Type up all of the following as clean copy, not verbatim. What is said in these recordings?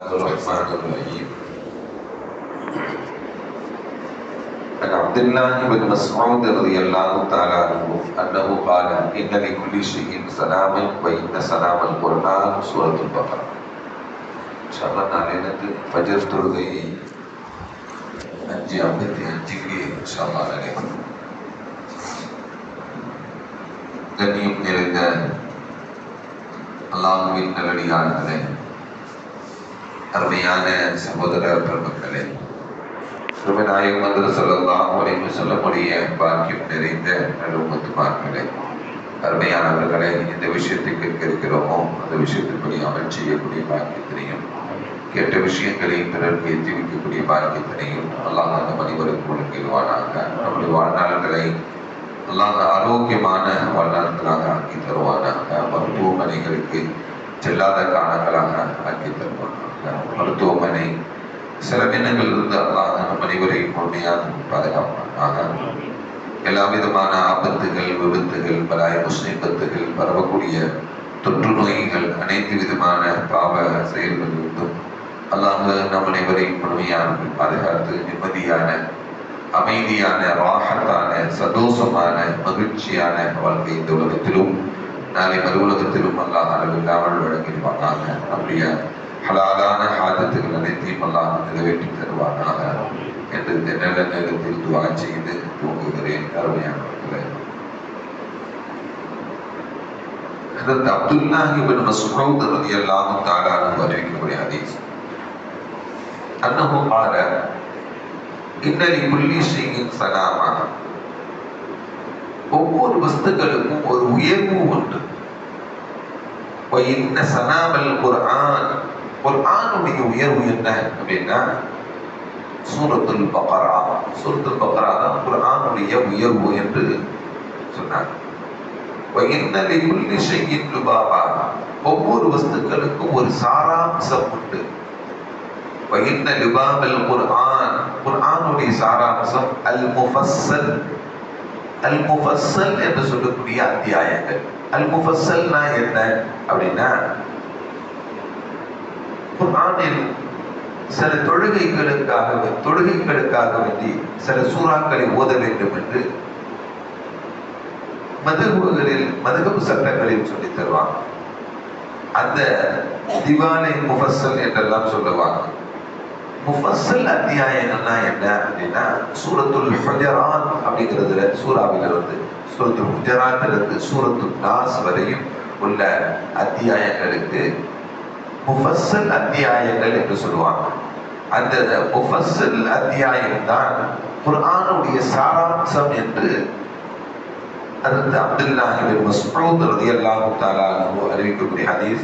الرحمن الرحيم. عن عبد الله بن مسعود رضي الله تعالى عنه أنه قال إن لكل شيء سلاما وإن سلام القرآن سورة البقرة. إن شاء الله நாளையிலிருந்து ஃபஜர் தொழுகையை 5:55க்கு இன்ஷா அல்லாஹ் நடைபெறும். கண்ணியம் நிறைந்த அல்லாஹ்வின் நல்லடியார்களே, அருமையான சகோதர பெருமக்களே, நாயகம் ஸல்லல்லாஹு அலைஹி வஸல்லம் பாக்கியம் நிறைந்த நல்லும்மத்துமார்களே, அருமையானவர்களே, எந்த விஷயத்தை கேட்க இருக்கிறோமோ அந்த விஷயத்தின்படி அமல் செய்யக்கூடிய பாக்கியத்தினையும் கேட்ட விஷயங்களை பிறருக்கு எத்தி வைக்கக்கூடிய பாக்கியத்தினையும் அல்லாஹ் நம் அனைவருக்கும் வழங்கிடுவானாக. நம்முடைய வாழ்நாள்களை அல்லாஹ் ஆரோக்கியமான வாழ்நாட்களாக ஆக்கி தருவானாக. மருத்துவமனைகளுக்கு செல்லாத காலங்களாக ஆக்கி தருவானாக. மருத்துவமனை செலவினங்கள் இருந்து அல்லாஹ் நம் அனைவரையும் முழுமையாக பாதுகாப்பானாக. எல்லா விதமான ஆபத்துகள், விபத்துகள், பலாய் முஸ்லிபத்துகள், பரவக்கூடிய தொற்று நோய்கள், அனைத்து விதமான பாவ செயல்களிலிருந்தும் அல்லாஹ் நம் அனைவரையும் முழுமையாக பாதுகாத்து நிம்மதியான, அமைதியான, ராஹத்தான, சந்தோஷமான, மகிழ்ச்சியான வாழ்க்கை இந்த உலகத்திலும் நாளை மறு உலகத்திலும் அல்லாஹ் அளவில்லாமல் வழங்கிடுவானாக. நம்முடைய ஹலாலான ஹாஜத்துகள் அனைத்தையும் அல்லாஹ் நிறைவேற்றி தருவானாக என்று இந்த நல்ல நேரத்தில் துவா செய்து தூங்குகிறேன். அருமையானவர்களே, ஹஜ்ரத் அப்துல்லாஹ் இப்னு மஸ்ஊத் ரலியல்லாஹு தஆலா அன்ஹு அறிவிக்கக்கூடிய ஹதீஸ், அன்னஹு قال இன்ன லிகுல்லி ஷைஇன் ஸலாமா, ஒவ்வொரு வஸ்துக்களுக்கும் ஒரு உயர்வு உண்டு. இன்ன ஸலாமல் குர்ஆன், குர்ஆனுடைய உயர்வு என்ன அப்படின்னா சூரத்துல் பக்ரா. சூரத்துல் பக்ரா தான் குர்ஆனுடைய உயர்வு என்று சொன்னார். இன்ன லிகுல்லி ஷைஇன் லுபாபா, ஒவ்வொரு வஸ்துக்களுக்கும் ஒரு சாராம்சம் உண்டு. இன்ன லுபாபல் குர்ஆன், குர்ஆனுடைய சாராம்சம் அல் முஃபஸ்ஸல். அல் முஃபஸ்ஸல் என்று சொல்லக்கூடிய அத்தியாயங்கள். அல் முஃபஸ்ஸல்னா என்ன அப்படின்னா, குர்ஆனில் சில தொழுகைகளுக்காக வேண்டி சில சூறாக்களை ஓத வேண்டும் என்று மதுஹபு சட்டங்களில் சொல்லி தருவாங்க. அந்த திவாலை முஃபஸ்ஸல் என்றெல்லாம் சொல்லுவாங்க. முஃபஸ்ஸல் அத்தியாயங்கள்னா என்ன அப்படின்னா, சூரத்துல் ஹுஜராத் அப்படிங்கிறதுல சூறாவிலிருந்து சூரத்துல் ஹுஜராத்திலிருந்து சூரத்துல் நாஸ் வரையும் உள்ள அத்தியாயங்களுக்கு முஃபஸ்ஸல் அத்தியாயங்கள் என்று சொல்லுவாங்க. அந்த முஃபஸ்ஸல் அத்தியாயம் தான் குர்ஆனுடைய சாராம்சம் என்று ஹஜ்ரத் அப்துல்லாஹ் இப்னு மஸ்ஊத் ரலியல்லாஹு தஆலா அன்ஹு அறிவிக்கக்கூடிய ஹதீஸ்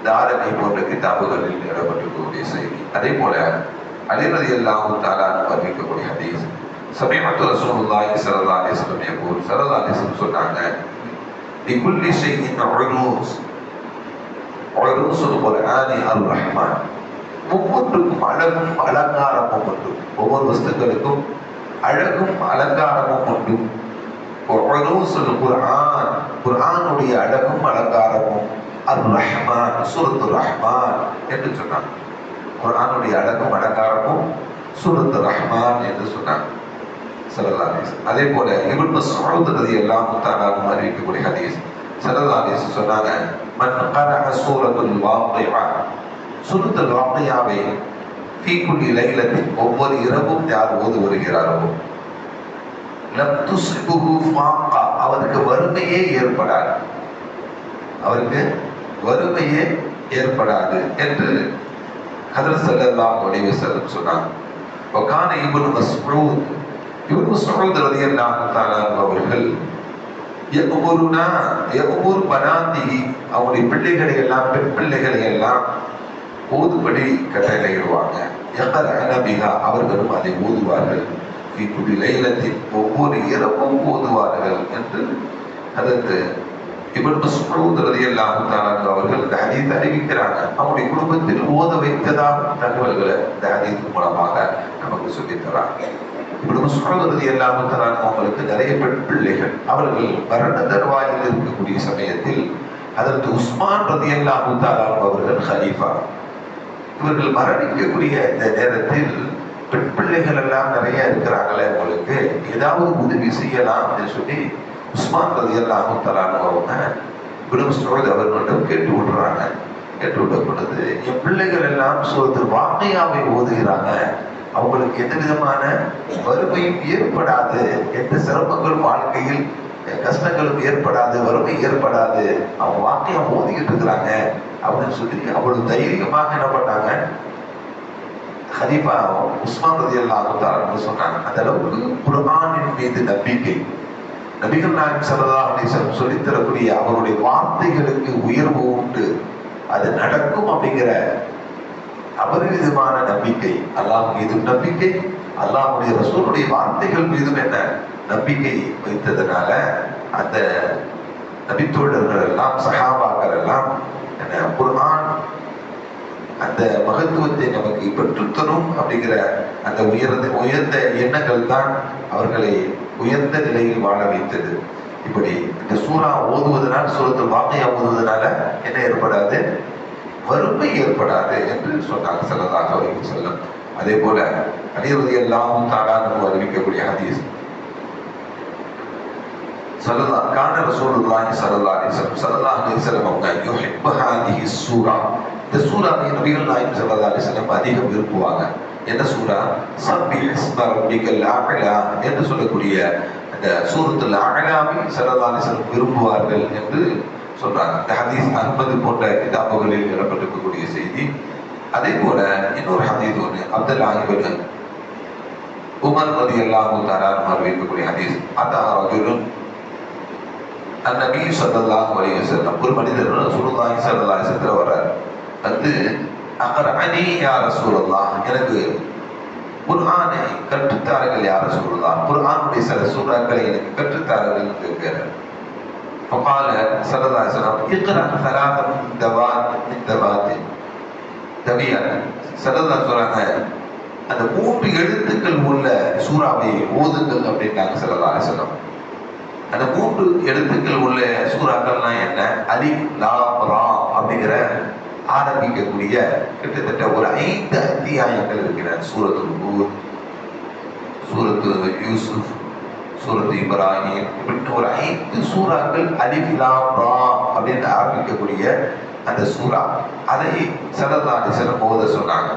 தாரமி போன்ற கிதாபுகளில் இடம்பெற்றிருக்கக்கூடிய செய்தி. அதே போல அலி ரலியல்லாஹு தஆலா அன்ஹு அறிவிக்கக்கூடிய ஹதீஸ், சமீஅத்து ரசூலுல்லாஹி ஸல்லல்லாஹு அலைஹி வஸல்லம் யகூல், ஸல்லல்லாஹு அலைஹி வஸல்லம் சொன்னாங்க, லிகுல்லி ஷைஇன் உரூஸ், உரூஸுல் குர்ஆனி அர் ரஹ்மான், ஒவ்வொன்றுக்கும் அழகும் அலங்காரமும் உண்டு. ஒவ்வொரு வஸ்துக்களுக்கும் அழகும் அலங்காரமும் உண்டு. உரூஸுல் குர்ஆன், குர்ஆனுடைய அழகும் அலங்காரமும் அர் ரஹ்மான், சூரத்துர் ரஹ்மான் என்று சொன்னாங்க. குர்ஆனுடைய அழகும் அலங்காரமும் சூரத்துர் ரஹ்மான் என்று சொன்னாங்க ஸல்லல்லாஹு அலைஹி வஸல்லம். அதே போல இப்னு மஸ்ஊத் ரலியல்லாஹு தஆலா அன்ஹு அறிவிக்கக்கூடிய ஹதீஸ், ஸல்லல்லாஹு அலைஹி வஸல்லம் சொன்னாங்க, மன் கரஅ சூரத்துல் வாqiஆ, சூரத்துல் வாqiஆவை ஃபீ குல்லி லைலத்தின், ஒவ்வொரு இரவும் யார் ஓதி வருகிறாரோ, லம் துஸ்பிஹு ஃபாகா, அவருக்கு வறுமையே ஏற்படாது, அவருக்கு வறுமையே ஏற்படாது என்று ஹஜ்ரத் ஸல்லல்லாஹு அலைஹி வஸல்லம் சொன்னாங்க. வகான இப்னு மஸ்ஊத், இப்னு மஸ்ஊத் ரலியல்லாஹு தஆலா அவர்கள் யகுரு பனாதிஹி, அவருடைய பிள்ளைகளை எல்லாம், பெண் பிள்ளைகளை எல்லாம் ஓதுபடி கட்டளையிடுவாங்க. யக்ரஅன பிஹா, அவர்களும் அதை ஓதுவார்கள். ஃபீ குல்லி லைலத்தின், ஒவ்வொரு இரவும் ஓதுவார்கள் என்று அதற்கு இப்னு மஸ்ஊத் ரலியல்லாஹு தஆலா அவர்கள் இந்த ஹதீஸ் அறிவிக்கிறாங்க. அவருடைய குடும்பத்தில் ஓத வைத்ததாக தகவல்களை இந்த ஹதீஸ் மூலமாக நமக்கு சொல்லித் தராங்க. இப்னு மஸ்ஊத் ரலியல்லாஹு தஆலா அவங்களுக்கு நிறைய பெண் பிள்ளைகள். அவர்கள் மரண தருவாயில் இருக்கக்கூடிய சமயத்தில் ஹஜ்ரத் உஸ்மான் ரலியல்லாஹு தஆலா அவர்கள் ஹலீஃபா. இவர்கள் மரணிக்கக்கூடிய இந்த நேரத்தில் பெண் பிள்ளைகள் எல்லாம் நிறைய இருக்கிறாங்களே, உங்களுக்கு ஏதாவது உதவி செய்யலாம் அப்படின்னு சொல்லி உஸ்மான் ரலியல்லாஹு தஆலா அவங்க இப்னு மஸ்ஊத் அவர்களிடம் கேட்டு விடுறாங்க. கேட்டு விட்ட பொழுது, என் பிள்ளைகள் எல்லாம் சூரத்துல் வாக்கியாவை ஓதுகிறாங்க, அவங்களுக்கு எந்த விதமான வறுமையும் ஏற்படாது, எந்த சிரமங்களும் வாழ்க்கையில் கஷ்டங்களும் ஏற்படாது, வறுமை ஏற்படாது, அவங்க வாக்கியா ஓதிக்கிட்டு இருக்கிறாங்க அப்படின்னு சொல்லி அவ்வளவு தைரியமாக என்ன பண்ணாங்க, ஹலீஃபா உஸ்மான் ரலியல்லாஹு தஆலா சொன்னாங்க. அந்த அளவுக்கு குர்ஆனின் மீது நம்பிக்கை, நபிகள் நாயகம் ஸல்லல்லாஹு அலைஹி வஸல்லம் சொல்லித் தரக்கூடிய அவருடைய வார்த்தைகளுக்கு உயர்வு உண்டு, அது நடக்கும் அப்படிங்கிற அபரிவிதமான நம்பிக்கை, அல்லாஹ் மீதும் நம்பிக்கை, அல்லாஹ்வுடைய ரசூலுடைய வார்த்தைகள் மீதும் என்ன நம்பிக்கை வைத்ததனால அந்த நபித்தோழர்கள் எல்லாம் சஹாபாக்கள் எல்லாம் என்ன குர்ஆன் அந்த மகத்துவத்தை நமக்கு பெற்றுத்தரும் அப்படிங்கிற அந்த உயர்ந்த எண்ணங்கள் தான் அவர்களை உயர்ந்த நிலையில் வாழ வைத்தது. இப்படி இந்த சூரா ஓதுவதனால், சூரத்துல் வாக்கியா ஓதுவதனால என்ன ஏற்படாது, வறுமை ஏற்படாது என்று சொன்னாங்க ஸல்லல்லாஹு அலைஹி வஸல்லம். அதே போல அலி ரலியல்லாஹு தஆலா அறிவிக்கக்கூடிய ஹதீஸ், கான ரசூலுல்லாஹி ஸல்லல்லாஹு அலைஹி வஸல்லம் அவங்க யுஹிப்பு ஹாதிஹி சூரா, இந்த சூராவை நபிகள் நாயகம் ஸல்லல்லாஹு அலைஹி வஸல்லம் அதிகம் விரும்புவாங்க. என்ன சூரா? சப்பிஹ் இஸ்ம ரப்பிக்கல் அஅலா என்று சொல்லக்கூடிய அந்த சூரத்துல் அஅலாவை ஸல்லல்லாஹு அலைஹி வஸல்லம் விரும்புவார்கள் என்று சொல்றாங்க. இந்த ஹதீஸ் அஹ்மது போன்ற கிதாபுகளில் இடம்பெற்றிருக்கக்கூடிய செய்தி. அதே போல இன்னொரு ஹதீஸ் ஒன்று, அப்துல்லாஹ் இப்னு உமர் ரலியல்லாஹு தஆலா அறிவிக்கக்கூடிய ஹதீஸ், அதா ரஜுலுன் அந்நபி ஸல்லல்லாஹு அலைஹி வஸல்லம், ஒரு மனிதர் ரசூலுல்லாஹி ஸல்லல்லாஹு அலைஹி வஸல்லம் வர்றார், வந்து அக்ரஅனி யா ரசூலல்லாஹ், எனக்கு குர்ஆனை கற்றுத்தார்கள் யா ரசூலல்லாஹ், குர்ஆனுடைய சில சூறாக்களை எனக்கு கற்றுத்தார்கள் கேட்கிறார். فقال صلى الله عليه وسلم اقرأ ثلاثة من ذوات தவியா ஸல்லல்லாஹு சொல்றாங்க, அந்த 3 எழுத்துக்கள் உள்ள சூறாவை ஓதுங்கள் அப்படின்னாங்க ஸல்லல்லாஹு அலைஹி வஸல்லம். அந்த 3 எழுத்துக்கள் உள்ள சூறாக்கள்னா என்ன? அலிஃப் லாம் ரா அப்படிங்கிற ஆரம்பிக்கக்கூடிய கிட்டத்தட்ட ஒரு 5 அத்தியாயங்கள் இருக்கிற சூரத்துல் ஹூத், சூரத்து யூசுப், சூரத்து இப்ராஹிம், இப்படி ஒரு 5 சூறாக்கள் அலிஃப் லாம் ரா அப்படின்னு ஆரம்பிக்கக்கூடிய அந்த சூரா, அதை ஸல்லல்லாஹு அலைஹி வஸல்லம் ஓத சொன்னாங்க.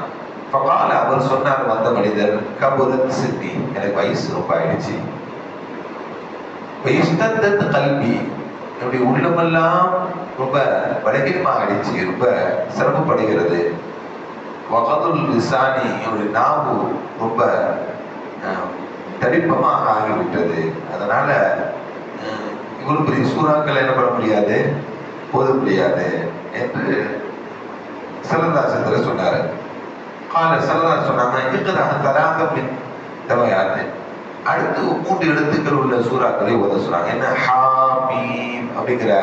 ஃபகால, அவர் சொன்னார், வந்த மனிதர், கபுரத் சித்தி, எனக்கு வயசு ரொம்ப ஆயிடுச்சு, இஷ்டத்தத் கல்வி, என்னுடைய உள்ளமெல்லாம் ரொம்ப பலகீனமாக ஆயிடுச்சு, ரொம்ப சிரமப்படுகிறது, வகதுல் லிசானி, என்னுடைய நாவு ரொம்ப தடிப்பமாக ஆகிவிட்டது, அதனால இவ்வளவு பெரிய சூறாக்கள் என்ன பண்ண முடியாது, போத முடியாது என்று ஸல்லல்லாஹு அலைஹி வஸல்லம் சொன்னாரு. கால ஸல்லல்லாஹு சொன்னாங்க, இக்ரா ஸலாஸ மின் தவயாத், அடுத்து 3 எழுத்துக்கள் உள்ள சூறாக்களை ஓத சொன்னாங்க. என்ன? ஹாமீம் அப்படிங்கிற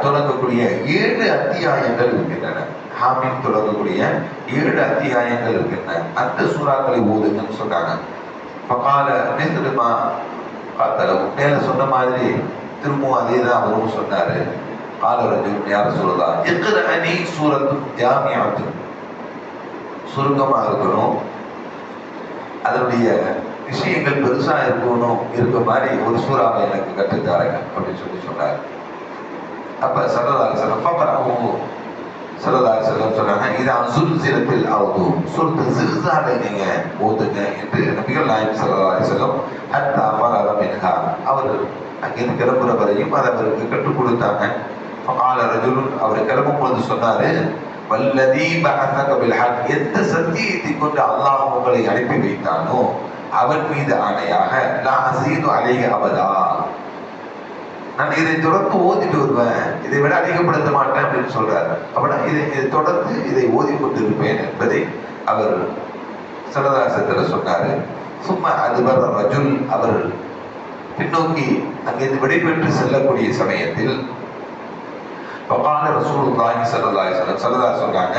தொடங்கக்கூடிய 7 அத்தியாயங்கள் இருக்கின்றன. ஹாமீம் தொடங்கக்கூடிய 7 அத்தியாயங்கள் இருக்கின்றன, அந்த சூறாக்களை ஓதுங்கன்னு சொன்னாங்க. பகால மிஸ்லுமா காத்தலவு, மேல சொன்ன மாதிரி திரும்பவும் அதே தான் அவரும் சொன்னாரு. காலரஜு யார சூரதா இக்ரஅனி சூரத்து ஜாமிஅத்து, சுருக்கமாக இருக்கணும், அதனுடைய விஷயங்கள் பெருசா இருக்கணும், இருக்க மாதிரி ஒரு சூறாவை எனக்கு கற்றுத்தாருங்க அப்படின்னு சொல்லி சொன்னார். அப்ப ஸல்லல்லாஹு அலைஹி வஸல்லம் ஃபக்ரஹு, ஸல்லல்லாஹு அலைஹி வஸல்லம் சொன்னாங்க, இதா ஸுல்ஸிலத்தில் அர்து, சூரத்து ஸில்ஸாலை நீங்க ஓதுங்க என்று நபிகள் நாயகம் ஸல்லல்லாஹு அலைஹி வஸல்லம் ஹத்தா ஃபரக மின்ஹா, அவர் அங்கிருந்து கிளம்புற வரையும் அதை அவருக்கு கற்றுக் கொடுத்தாங்க. ஃபகால ரஜுலுன், அவர் கிளம்பும் போது சொன்னாரு, வல்லதீ பஅஸக பில் ஹக், எந்த சத்தியத்தை கொண்டு அல்லாஹ் உங்களை அனுப்பி வைத்தானோ அவன் மீது ஆணையாக, லா அஸீது அலைஹி அபதா, நான் இதை தொடர்ந்து ஓதிட்டு வருவேன், இதை விட அதிகப்படுத்த மாட்டேன் அப்படின்னு சொல்றாரு. அப்படின்னா இதை தொடர்ந்து இதை ஓதி கொண்டிருப்பேன் என்பதை அவர் ஸல்லல்லாஹு சொன்னாரு. சும்மா அதுவர் ரஜுல், அவர் பின்னோக்கி அங்கிருந்து விடைபெற்று செல்லக்கூடிய சமயத்தில் வகால ரசூலுல்லாஹி ஸல்லல்லாஹு அலைஹி வஸல்லம், ஸல்லல்லாஹு சொன்னாங்க,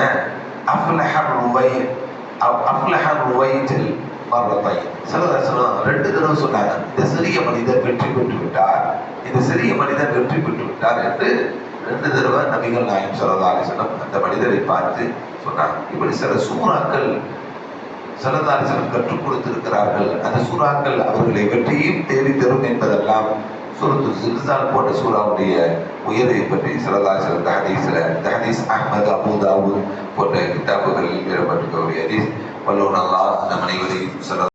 அஃப்லஹ ருவைஜல் மர்ரத்தை, ஸல்லல்லாஹு அலைஹி வஸல்லம் 2 தடவை சொன்னாங்க, இந்த சிறிய மனிதர் வெற்றி பெற்று விட்டார், இந்த சிறிய மனிதர் வெற்றி பெற்று விட்டார் என்று 2 தடவை நபிகள் நாயகம் ஸல்லல்லாஹு அலைஹி வஸல்லம் அந்த மனிதரை பார்த்து சொன்னாங்க. இப்படி சில சூறாக்கள் ஸல்லல்லாஹு கற்றுக் கொடுத்திருக்கிறார்கள். அந்த சூறாக்கள் அவர்களை வெற்றியும் தேடி தரும் என்பதெல்லாம் சூரத்து ஜில்சால் போன்ற சூறாவுடைய உயரை பற்றி ஸல்லல்லாஹு அலைஹி வஸல்லம் இந்த ஹதீஸ் அஹ்மத், அபூ தாவூத் போன்ற கிதாபுகளில் இடம்பெற்றிருக்கக்கூடிய ஹதீஸ். வல்லோன் அல்லாஹ் நம் அனைவரையும்